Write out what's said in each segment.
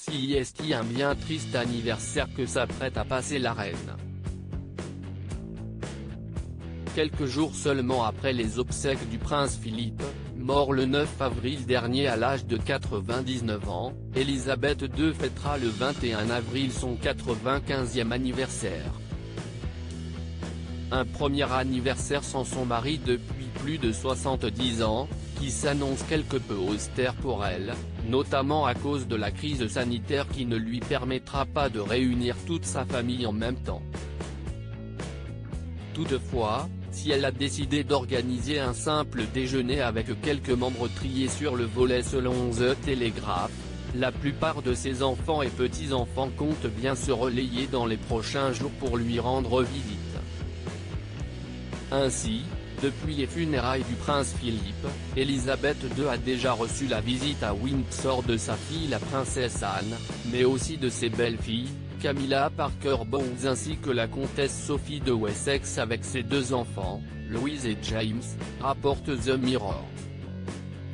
C'est un bien triste anniversaire que s'apprête à passer la reine. Quelques jours seulement après les obsèques du prince Philippe, mort le 9 avril dernier à l'âge de 99 ans, Elisabeth II fêtera le 21 avril son 95e anniversaire. Un premier anniversaire sans son mari depuis plus de 70 ans, qui s'annonce quelque peu austère pour elle, notamment à cause de la crise sanitaire qui ne lui permettra pas de réunir toute sa famille en même temps. Toutefois, si elle a décidé d'organiser un simple déjeuner avec quelques membres triés sur le volet selon The Telegraph, la plupart de ses enfants et petits-enfants comptent bien se relayer dans les prochains jours pour lui rendre visite. Ainsi, depuis les funérailles du prince Philippe, Elisabeth II a déjà reçu la visite à Windsor de sa fille la princesse Anne, mais aussi de ses belles-filles, Camilla Parker Bowles ainsi que la comtesse Sophie de Wessex avec ses deux enfants, Louise et James, rapporte The Mirror.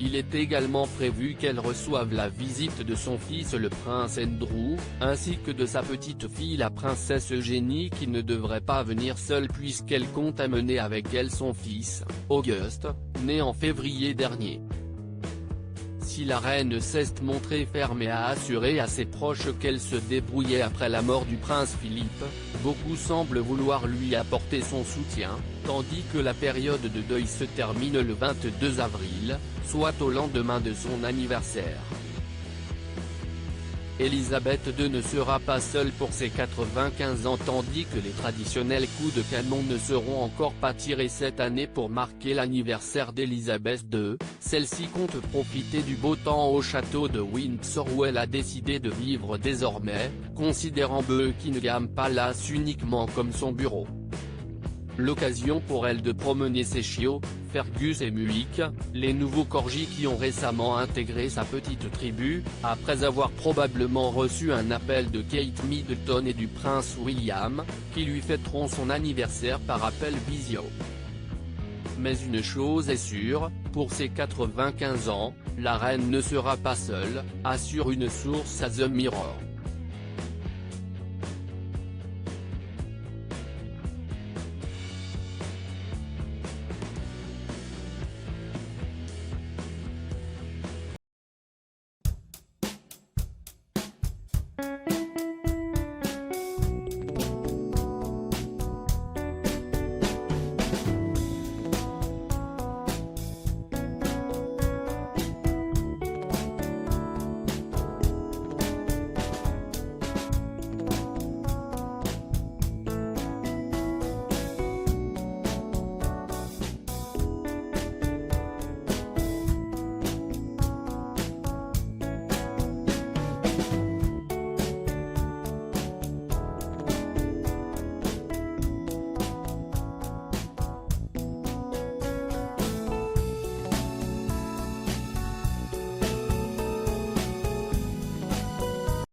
Il est également prévu qu'elle reçoive la visite de son fils le prince Andrew, ainsi que de sa petite-fille la princesse Eugénie qui ne devrait pas venir seule puisqu'elle compte amener avec elle son fils, Auguste, né en février dernier. Si la reine s'est montrée ferme et a assuré à ses proches qu'elle se débrouillait après la mort du prince Philippe, beaucoup semblent vouloir lui apporter son soutien, tandis que la période de deuil se termine le 22 avril, soit au lendemain de son anniversaire. Elisabeth II ne sera pas seule pour ses 95 ans tandis que les traditionnels coups de canon ne seront encore pas tirés cette année pour marquer l'anniversaire d'Elisabeth II, celle-ci compte profiter du beau temps au château de Windsor où elle a décidé de vivre désormais, considérant Buckingham Palace uniquement comme son bureau. L'occasion pour elle de promener ses chiots, Fergus et Muick, les nouveaux corgis qui ont récemment intégré sa petite tribu, après avoir probablement reçu un appel de Kate Middleton et du prince William, qui lui fêteront son anniversaire par appel visio. Mais une chose est sûre, pour ses 95 ans, la reine ne sera pas seule, assure une source à The Mirror.